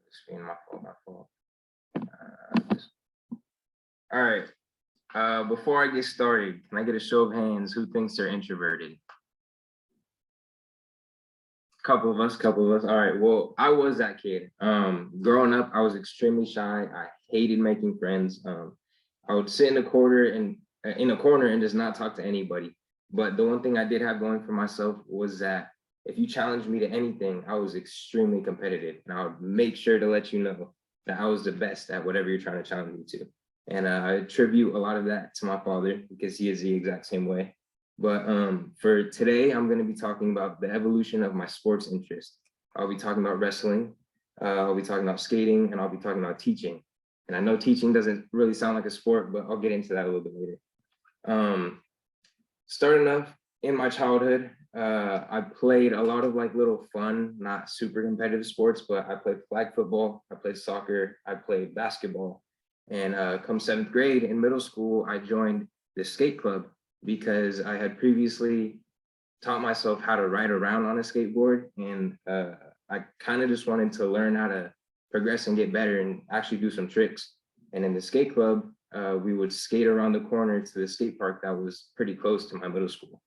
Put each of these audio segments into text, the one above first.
This being my fault. All right. Before I get started, can I get a show of hands who thinks they're introverted? Couple of us. All right. Well, I was that kid. Growing up, I was extremely shy. I hated making friends. I would sit in a corner and just not talk to anybody. But the one thing I did have going for myself was that if you challenged me to anything, I was extremely competitive, and I would make sure to let you know that I was the best at whatever you're trying to challenge me to. And I attribute a lot of that to my father because he is the exact same way. But for today, I'm going to be talking about the evolution of my sports interest. I'll be talking about wrestling, I'll be talking about skating, and I'll be talking about teaching. And I know teaching doesn't really sound like a sport, but I'll get into that a little bit later. Starting off in my childhood, I played a lot of like little fun, not super competitive sports, but I played flag football, I played soccer, I played basketball. And come 7th grade in middle school, I joined the skate club because I had previously taught myself how to ride around on a skateboard. And I kind of just wanted to learn how to progress and get better and actually do some tricks. And in the skate club, we would skate around the corner to the skate park that was pretty close to my middle school.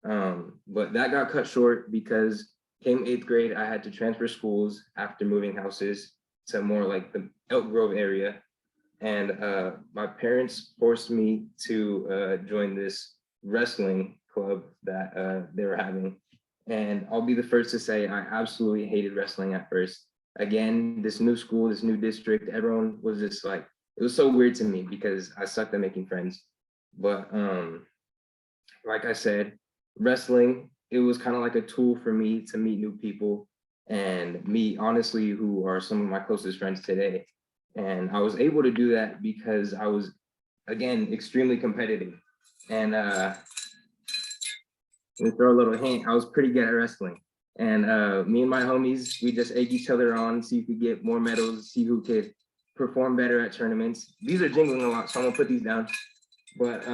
But that got cut short because came 8th grade, I had to transfer schools after moving houses to more like the Elk Grove area. And my parents forced me to join this wrestling club that they were having. And I'll be the first to say I absolutely hated wrestling at first. Again, this new school, this new district, everyone was just like, it was so weird to me because I sucked at making friends. But like I said, wrestling, it was kind of like a tool for me to meet new people and meet, honestly, who are some of my closest friends today. And I was able to do that because I was, again, extremely competitive. And let me throw a little hint, I was pretty good at wrestling. And me and my homies, we just egg each other on, see if we get more medals, see who could perform better at tournaments. These are jingling a lot, so I'm gonna put these down. But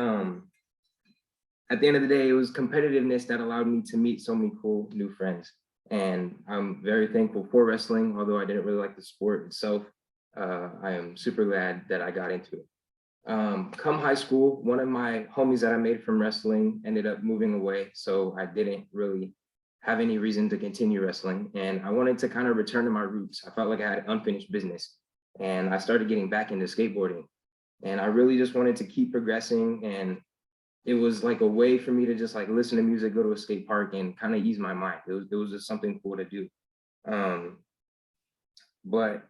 at the end of the day, it was competitiveness that allowed me to meet so many cool new friends. And I'm very thankful for wrestling, although I didn't really like the sport itself. I am super glad that I got into it. Come high school, one of my homies that I made from wrestling ended up moving away, so I didn't really have any reason to continue wrestling. And I wanted to kind of return to my roots. I felt like I had unfinished business. And I started getting back into skateboarding. And I really just wanted to keep progressing. And it was like a way for me to just like listen to music, go to a skate park, and kind of ease my mind. It was just something cool to do. But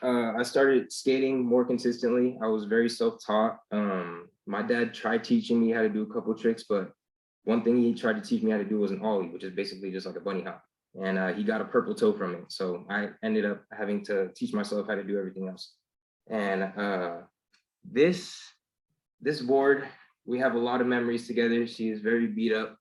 I started skating more consistently. I was very self-taught. My dad tried teaching me how to do a couple tricks, but one thing he tried to teach me how to do was an ollie, which is basically just like a bunny hop. And he got a purple toe from it. So I ended up having to teach myself how to do everything else. And this board, we have a lot of memories together. She is very beat up.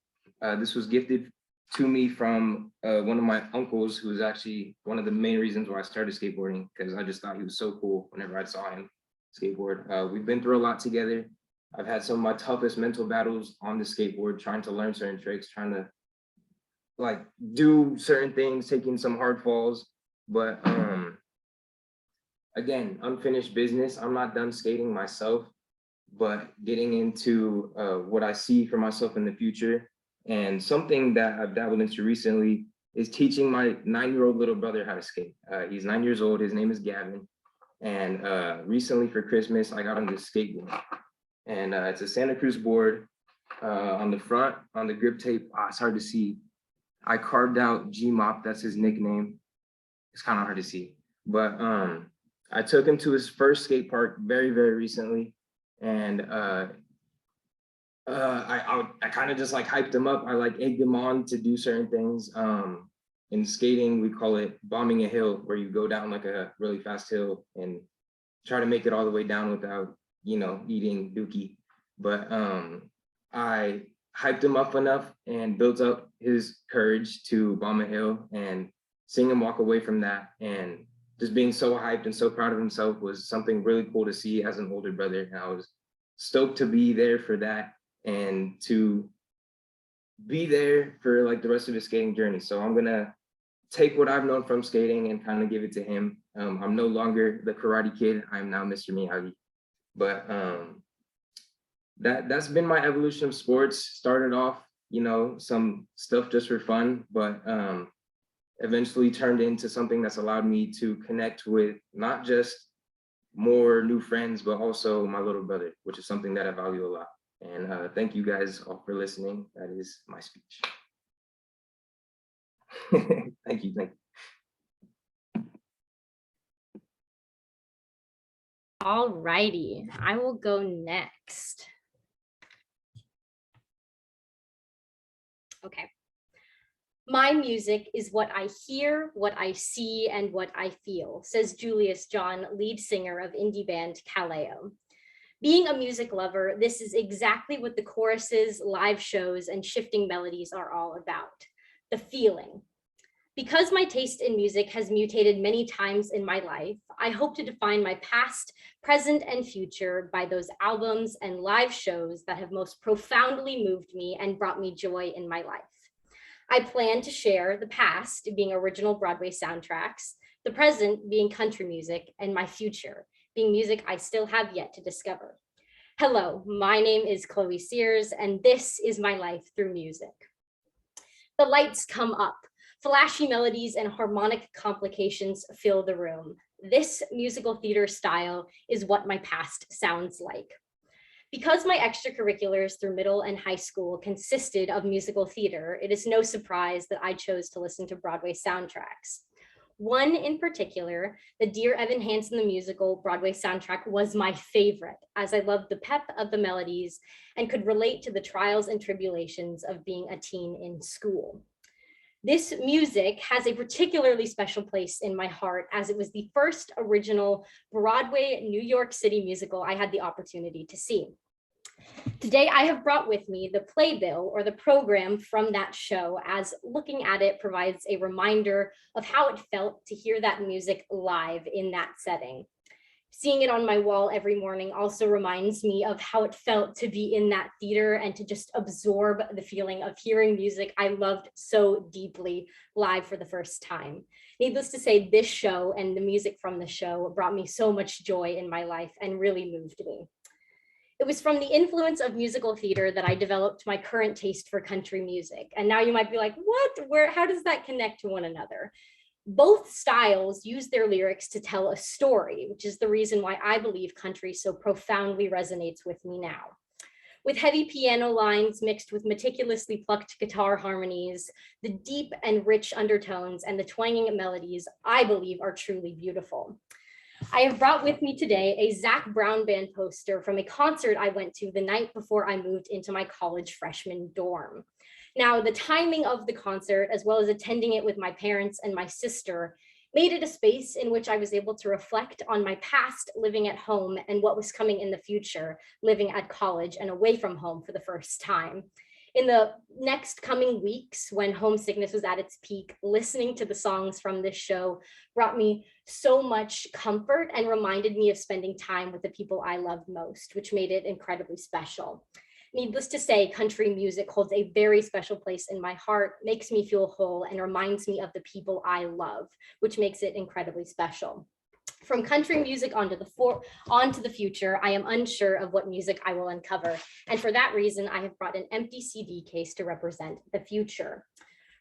This was gifted to me from one of my uncles, who was actually one of the main reasons why I started skateboarding, because I just thought he was so cool whenever I saw him skateboard. We've been through a lot together. I've had some of my toughest mental battles on the skateboard, trying to learn certain tricks, trying to like do certain things, taking some hard falls. But again, unfinished business. I'm not done skating myself, but getting into what I see for myself in the future. And something that I've dabbled into recently is teaching my 9-year-old little brother how to skate. He's 9 years old, his name is Gavin. And recently for Christmas, I got him this skateboard. And it's a Santa Cruz board. On the front, on the grip tape, it's hard to see. I carved out G-Mop, that's his nickname. It's kind of hard to see. But I took him to his first skate park very, very recently. And I kind of just like hyped him up. I like egged him on to do certain things. In skating, we call it bombing a hill, where you go down like a really fast hill and try to make it all the way down without, eating dookie. But I hyped him up enough and built up his courage to bomb a hill, and seeing him walk away from that and just being so hyped and so proud of himself was something really cool to see as an older brother. And I was stoked to be there for that and to be there for like the rest of his skating journey. So I'm gonna take what I've known from skating and kind of give it to him. I'm no longer the Karate Kid. I'm now Mr. Miyagi. But that's been my evolution of sports. Started off, you know, some stuff just for fun, but eventually turned into something that's allowed me to connect with not just more new friends, but also my little brother, which is something that I value a lot. And thank you guys all for listening. That is my speech. Thank you. All righty, I will go next. Okay. My music is what I hear, what I see, and what I feel, says Julius John, lead singer of indie band Kaleo. Being a music lover, this is exactly what the choruses, live shows, and shifting melodies are all about, the feeling. Because my taste in music has mutated many times in my life, I hope to define my past, present, and future by those albums and live shows that have most profoundly moved me and brought me joy in my life. I plan to share the past being original Broadway soundtracks, the present being country music, and my future being music I still have yet to discover. Hello, my name is Chloe Sears, and this is my life through music. The lights come up. Flashy melodies and harmonic complications fill the room. This musical theater style is what my past sounds like. Because my extracurriculars through middle and high school consisted of musical theater, it is no surprise that I chose to listen to Broadway soundtracks. One in particular, the Dear Evan Hansen the Musical Broadway soundtrack, was my favorite, as I loved the pep of the melodies and could relate to the trials and tribulations of being a teen in school. This music has a particularly special place in my heart, as it was the first original Broadway New York City musical I had the opportunity to see. Today, I have brought with me the playbill, or the program from that show, as looking at it provides a reminder of how it felt to hear that music live in that setting. Seeing it on my wall every morning also reminds me of how it felt to be in that theater and to just absorb the feeling of hearing music I loved so deeply live for the first time. Needless to say, this show and the music from the show brought me so much joy in my life and really moved me. It was from the influence of musical theater that I developed my current taste for country music. And now you might be like, what? How does that connect to one another? Both styles use their lyrics to tell a story, which is the reason why I believe country so profoundly resonates with me now. With heavy piano lines mixed with meticulously plucked guitar harmonies, the deep and rich undertones and the twanging melodies, I believe, are truly beautiful. I have brought with me today a Zac Brown Band poster from a concert I went to the night before I moved into my college freshman dorm. Now, the timing of the concert, as well as attending it with my parents and my sister, made it a space in which I was able to reflect on my past living at home and what was coming in the future, living at college and away from home for the first time. In the next coming weeks, when homesickness was at its peak, listening to the songs from this show brought me so much comfort and reminded me of spending time with the people I love most, which made it incredibly special. Needless to say, country music holds a very special place in my heart, makes me feel whole, and reminds me of the people I love, which makes it incredibly special. From country music onto the future, I am unsure of what music I will uncover. And for that reason, I have brought an empty CD case to represent the future.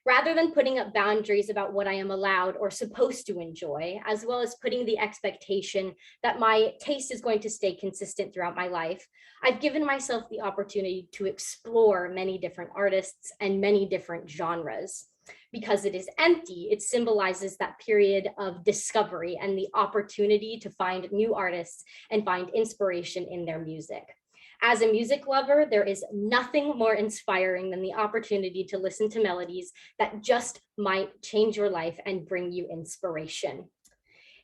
Rather than putting up boundaries about what I am allowed or supposed to enjoy, as well as putting the expectation that my taste is going to stay consistent throughout my life, I've given myself the opportunity to explore many different artists and many different genres. Because it is empty, it symbolizes that period of discovery and the opportunity to find new artists and find inspiration in their music. As a music lover, there is nothing more inspiring than the opportunity to listen to melodies that just might change your life and bring you inspiration.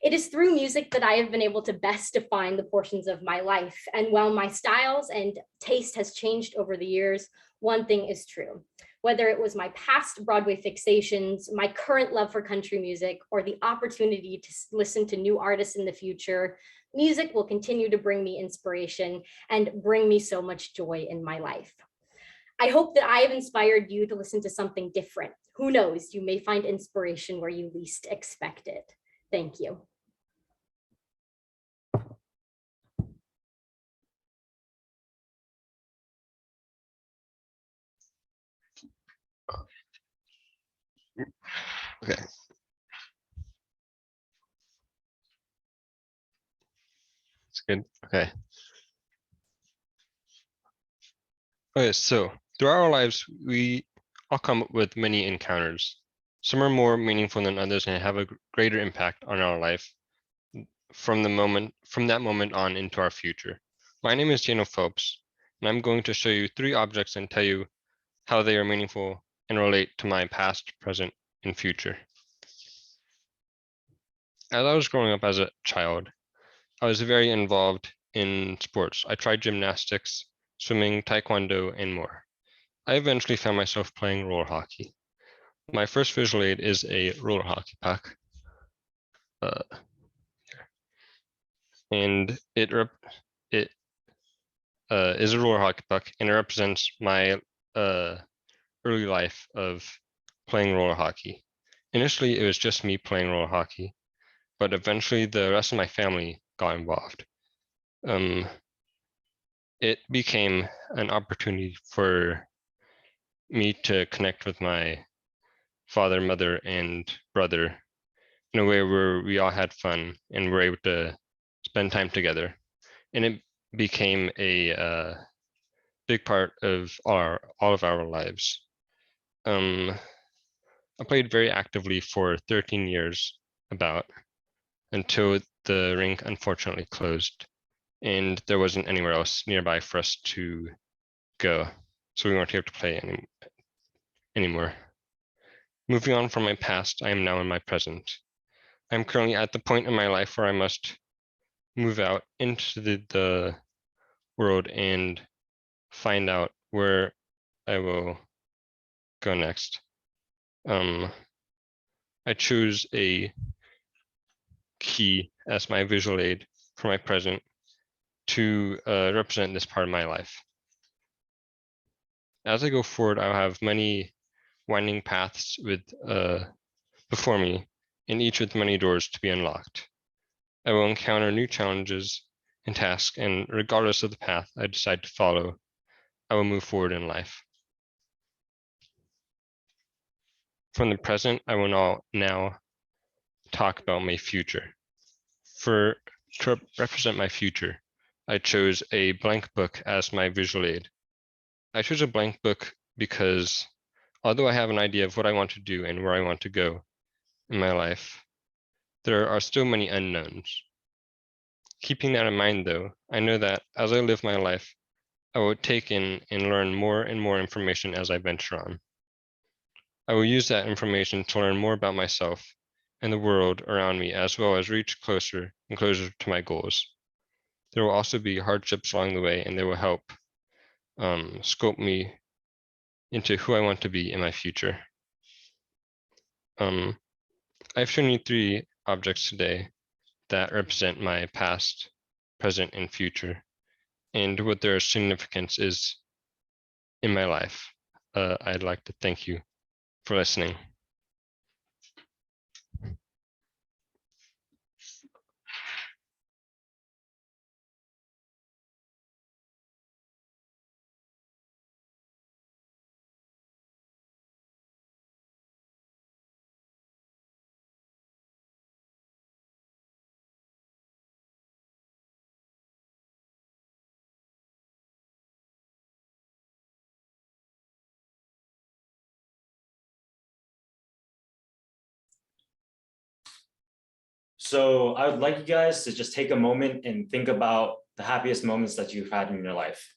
It is through music that I have been able to best define the portions of my life. And while my styles and taste has changed over the years, one thing is true. Whether it was my past Broadway fixations, my current love for country music, or the opportunity to listen to new artists in the future, music will continue to bring me inspiration and bring me so much joy in my life. I hope that I have inspired you to listen to something different. Who knows, you may find inspiration where you least expect it. Thank you. Okay. It's good. Okay. Okay, so throughout our lives, we all come up with many encounters. Some are more meaningful than others and have a greater impact on our life from that moment on into our future. My name is Jano Phelps, and I'm going to show you 3 objects and tell you how they are meaningful and relate to my past, present, and future. As I was growing up as a child, I was very involved in sports. I tried gymnastics, swimming, taekwondo, and more. I eventually found myself playing roller hockey. My first visual aid is a roller hockey puck. And it is a roller hockey puck, and it represents my early life of playing roller hockey. Initially, it was just me playing roller hockey, but eventually the rest of my family got involved. It became an opportunity for me to connect with my father, mother, and brother in a way where we all had fun and were able to spend time together. And it became a big part of all of our lives. I played very actively for 13 years about until the rink unfortunately closed and there wasn't anywhere else nearby for us to go. So we weren't able to play anymore. Moving on from my past, I am now in my present. I'm currently at the point in my life where I must move out into the world and find out where I will go next. I choose a key as my visual aid for my present to represent this part of my life. As I go forward, I'll have many winding paths with before me, and each with many doors to be unlocked. I will encounter new challenges and tasks, and regardless of the path I decide to follow, I will move forward in life. From the present, I will now talk about my future. To represent my future, I chose a blank book as my visual aid. I chose a blank book because although I have an idea of what I want to do and where I want to go in my life, there are still many unknowns. Keeping that in mind though, I know that as I live my life, I will take in and learn more and more information as I venture on. I will use that information to learn more about myself and the world around me, as well as reach closer and closer to my goals. There will also be hardships along the way, and they will help sculpt me into who I want to be in my future. I've shown you 3 objects today that represent my past, present, and future, and what their significance is in my life. I'd like to thank you for listening. So I would like you guys to just take a moment and think about the happiest moments that you've had in your life.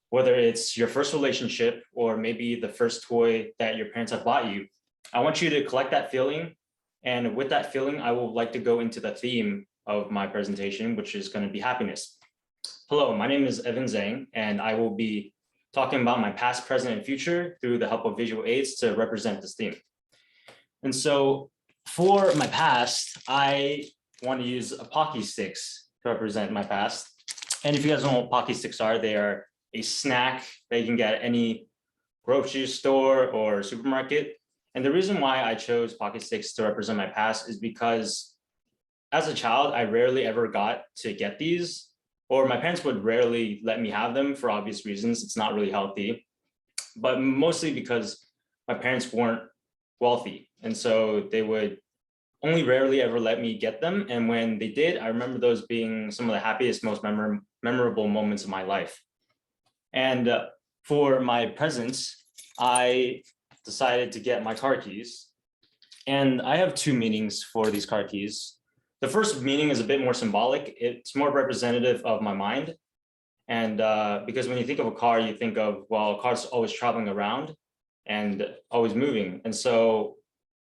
Whether it's your first relationship or maybe the first toy that your parents have bought you. I want you to collect that feeling. And with that feeling, I would like to go into the theme of my presentation, which is going to be happiness. Hello, my name is Evan Zhang, and I will be talking about my past, present, and future through the help of visual aids to represent this theme. And so for my past, I want to use Pocky sticks to represent my past. And if you guys don't know what Pocky sticks are, they are a snack that you can get at any grocery store or supermarket. And the reason why I chose pocket sticks to represent my past is because as a child, I rarely ever got to get these, or my parents would rarely let me have them for obvious reasons. It's not really healthy, but mostly because my parents weren't wealthy. And so they would only rarely ever let me get them. And when they did, I remember those being some of the happiest, most memorable moments of my life. And for my presents, I decided to get my car keys. And I have two meanings for these car keys. The first meaning is a bit more symbolic. It's more representative of my mind. And because when you think of a car, you think of, well, a car's always traveling around and always moving. And so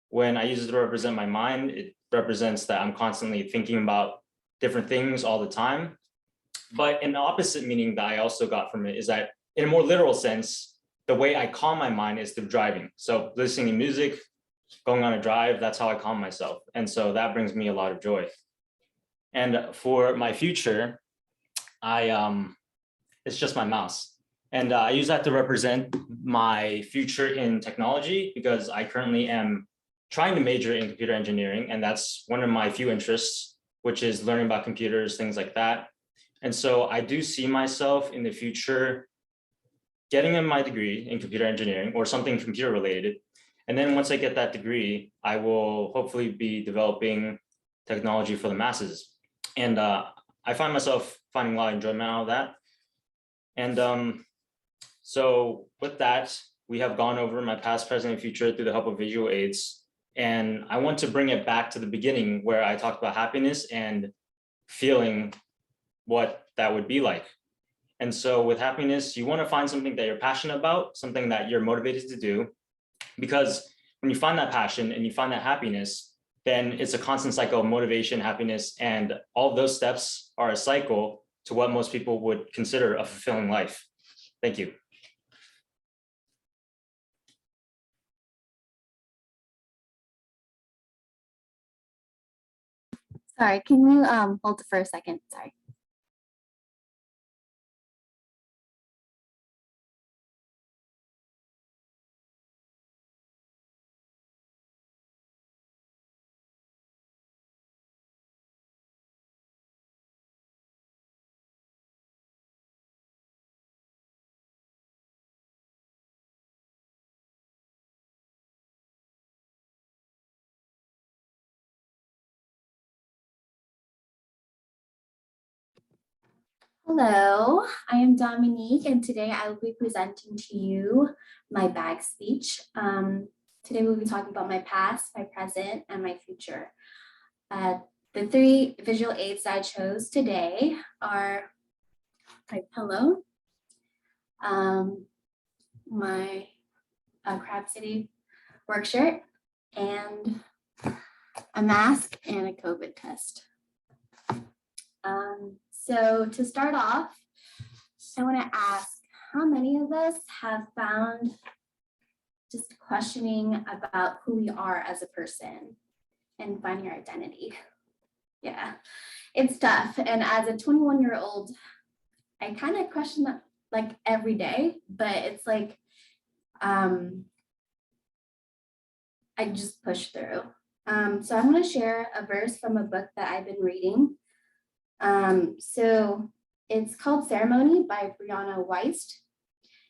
when I use it to represent my mind, it represents that I'm constantly thinking about different things all the time. But an opposite meaning that I also got from it is that in a more literal sense, the way I calm my mind is through driving. So listening to music, going on a drive, that's how I calm myself. And so that brings me a lot of joy. And for my future, it's just my mouse. And I use that to represent my future in technology because I currently am trying to major in computer engineering. And that's one of my few interests, which is learning about computers, things like that. And so I do see myself in the future getting my degree in computer engineering or something computer related. And then once I get that degree, I will hopefully be developing technology for the masses. And I find myself finding a lot of enjoyment out of that. And so with that, we have gone over my past, present, and future through the help of visual aids. And I want to bring it back to the beginning where I talked about happiness and feeling what that would be like. And so with happiness, you want to find something that you're passionate about, something that you're motivated to do, because when you find that passion and you find that happiness, then it's a constant cycle of motivation, happiness, and all of those steps are a cycle to what most people would consider a fulfilling life. Thank you. Sorry, can you hold it for a second? Sorry. Hello, I am Dominique, and today I will be presenting to you my bag speech. Today we'll be talking about my past, my present, and my future. The three visual aids that I chose today are my pillow, my Crab City work shirt, and a mask and a COVID test. So to start off, I want to ask, how many of us have found just questioning about who we are as a person and finding our identity? Yeah, it's tough. And as a 21-year-old, I kind of question that like every day, but it's like, I just push through. So I'm going to share a verse from a book that I've been reading. So it's called Ceremony by Brianna Weist.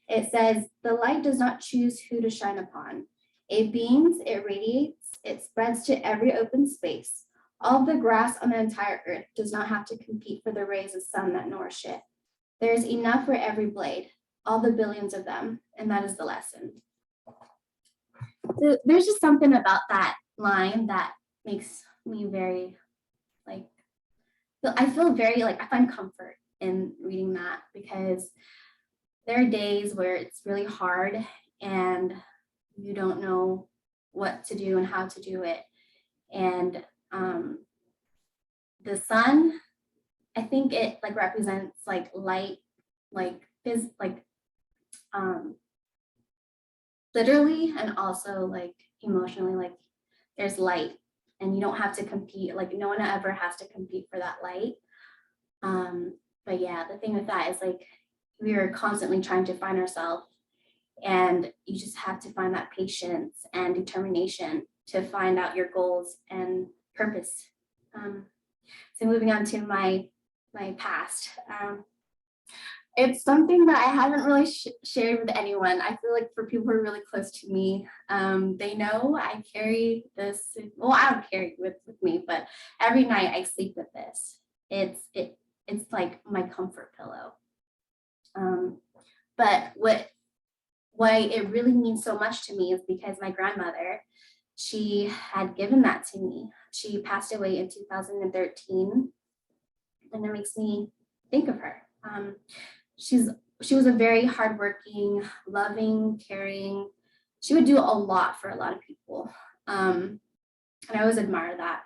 It says, the light does not choose who to shine upon. It beams, it radiates, it spreads to every open space. All the grass on the entire earth does not have to compete for the rays of sun that nourish it. There is enough for every blade, all the billions of them, and that is the lesson. So there's just something about that line that makes me very like, I feel very like, I find comfort in reading that because there are days where it's really hard and you don't know what to do and how to do it. And the sun, I think it like represents like light, like literally and also like emotionally, like there's light and you don't have to compete, like no one ever has to compete for that light. But yeah, the thing with that is like we are constantly trying to find ourselves And you just have to find that patience and determination to find out your goals and purpose. So moving on to my past. It's something that I haven't really shared with anyone. I feel like for people who are really close to me, they know I carry this. Well, I don't carry it with me, but every night I sleep with this. It's like my comfort pillow. But why it really means so much to me is because my grandmother, she had given that to me. She passed away in 2013, and it makes me think of her. She was a very hardworking, loving, caring. She would do a lot for a lot of people, and I always admire that.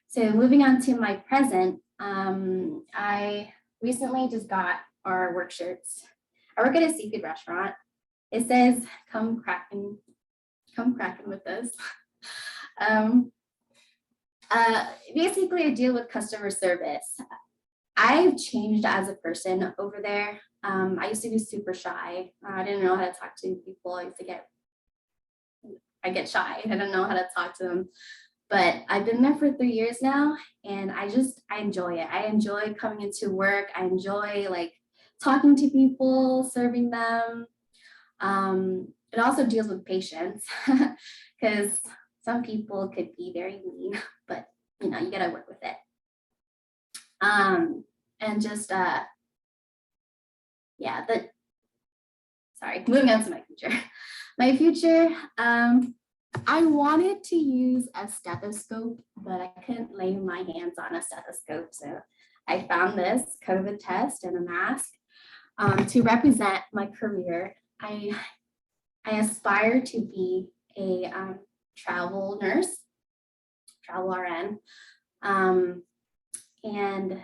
So moving on to my present, I recently just got our work shirts. I work at a seafood restaurant. It says, come cracking with us. Basically, I deal with customer service. I've changed as a person over there. I used to be super shy. I didn't know how to talk to people. I get shy. I don't know how to talk to them. But I've been there for 3 years now, and I enjoy it. I enjoy coming into work. I enjoy like talking to people, serving them. It also deals with patience because some people could be very mean, but you gotta work with it. And just moving on to my future. My future, I wanted to use a stethoscope, but I couldn't lay my hands on a stethoscope. So I found this COVID test and a mask to represent my career. I aspire to be a travel nurse, travel RN. And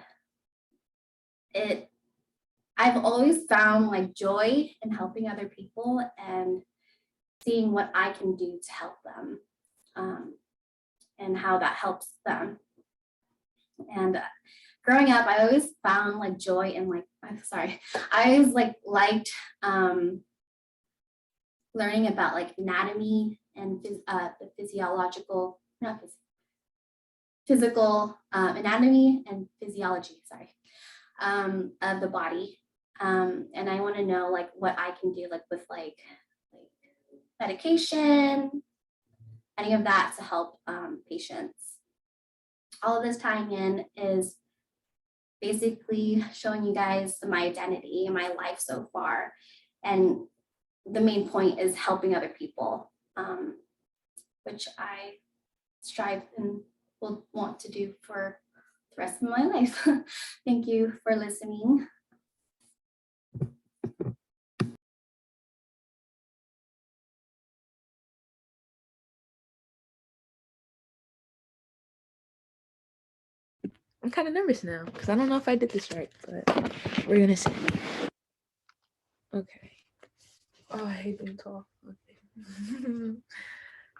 I've always found like joy in helping other people and seeing what I can do to help them, and how that helps them. And growing up, I always found like joy in I always liked learning about like anatomy and the physical anatomy and physiology, of the body. And I want to know like what I can do like with like medication, any of that to help patients. All of this tying in is basically showing you guys my identity and my life so far. And the main point is helping other people, which I strive and will want to do for the rest of my life. Thank you for listening. I'm kind of nervous now because I don't know if I did this right, but we're gonna see. Okay. Oh, I hate being tall. Okay.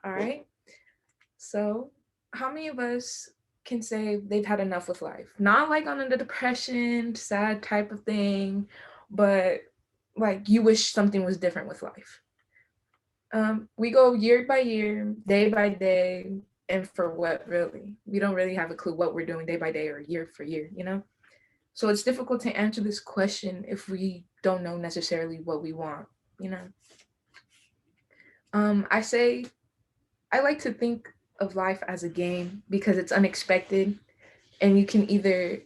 All right. So, how many of us can say they've had enough with life? Not like on a depression, sad type of thing, but like you wish something was different with life. We go year by year, day by day, and for what really? We don't really have a clue what we're doing day by day or year for year, So it's difficult to answer this question if we don't know necessarily what we want, I like to think of life as a game because it's unexpected, and you can either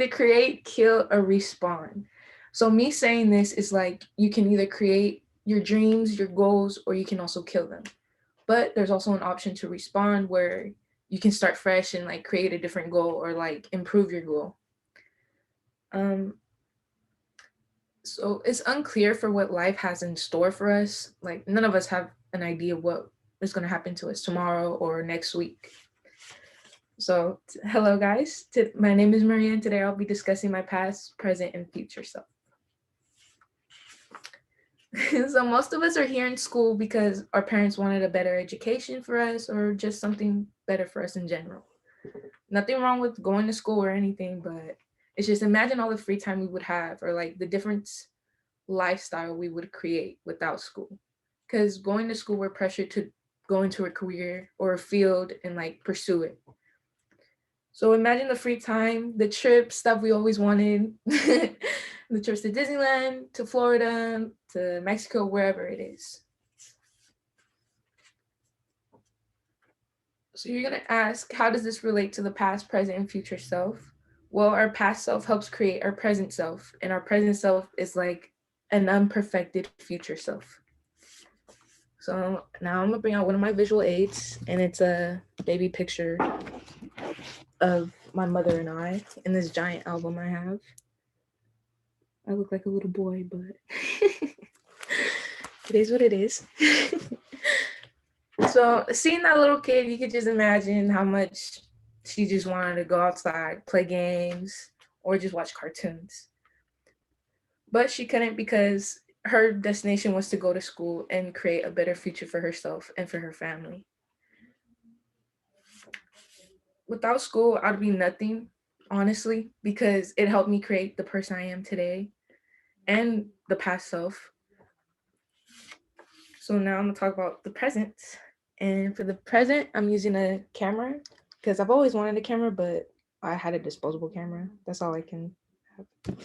create, kill, or respawn. So me saying this is like you can either create your dreams, your goals, or you can also kill them. But there's also an option to respawn where you can start fresh and like create a different goal or like improve your goal. So it's unclear for what life has in store for us. Like none of us have an idea what is going to happen to us tomorrow or next week. So hello guys, my name is Maria, and today I'll be discussing my past, present, and future self. So most of us are here in school because our parents wanted a better education for us or just something better for us in general. Nothing wrong with going to school or anything, but It's just imagine all the free time we would have, or like the different lifestyle we would create without school. Because going to school, we're pressured to go into a career or a field and like pursue it. So imagine the free time, the trips that we always wanted, the trips to Disneyland, to Florida, to Mexico, wherever it is. So you're gonna ask, how does this relate to the past, present, and future self? Well, our past self helps create our present self, and our present self is like an unperfected future self. So now I'm gonna bring out one of my visual aids, and it's a baby picture of my mother and I in this giant album I have. I look like a little boy, but it is what it is. So seeing that little kid, you could just imagine how much she just wanted to go outside, play games, or just watch cartoons. But she couldn't because her destination was to go to school and create a better future for herself and for her family. Without school, I'd be nothing, honestly, because it helped me create the person I am today and the past self. So now I'm gonna talk about the present. And for the present, I'm using a camera because I've always wanted a camera, but I had a disposable camera. That's all I can have.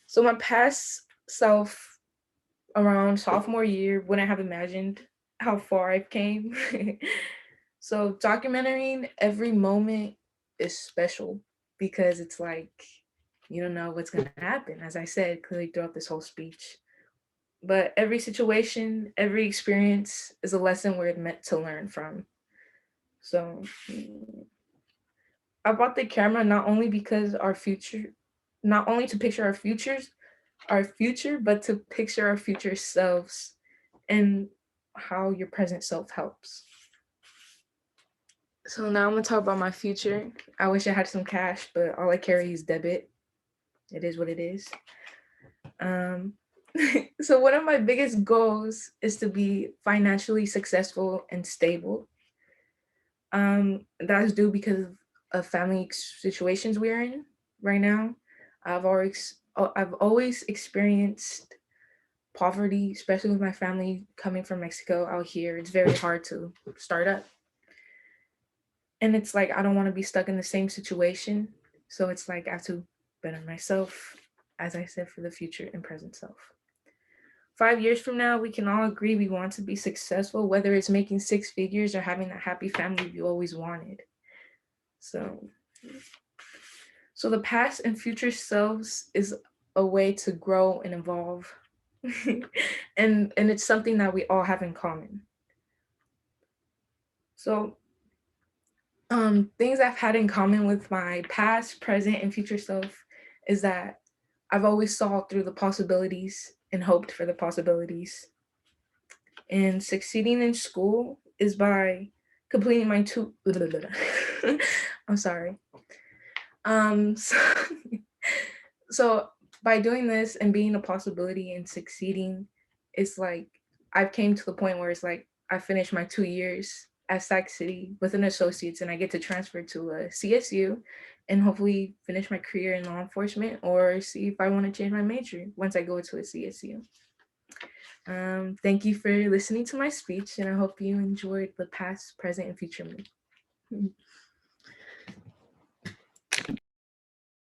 So my past self around sophomore year wouldn't have imagined how far I've came. So documenting every moment is special because it's like, you don't know what's gonna happen, as I said clearly throughout this whole speech. But every situation, every experience is a lesson we're meant to learn from. So I bought the camera not only because not only to picture our future, but to picture our future selves and how your present self helps. So now I'm gonna talk about my future. I wish I had some cash, but all I carry is debit. It is what it is. So one of my biggest goals is to be financially successful and stable. That is due because of family situations we're in right now. I've always experienced poverty, especially with my family coming from Mexico out here. It's very hard to start up. And it's like, I don't want to be stuck in the same situation. So it's like, I have to better myself, as I said, for the future and present self. 5 years from now, we can all agree we want to be successful, whether it's making 6 figures or having that happy family we always wanted. So the past and future selves is a way to grow and evolve. and it's something that we all have in common. So things I've had in common with my past, present, and future self is that I've always saw through the possibilities and hoped for the possibilities. And succeeding in school is by completing my I'm sorry. So by doing this and being a possibility and succeeding, it's like I've came to the point where it's like I finished my 2 years at Sac City with an associate's and I get to transfer to a CSU and hopefully finish my career in law enforcement or see if I want to change my major once I go to a CSU. Thank you for listening to my speech and I hope you enjoyed the past, present, and future me.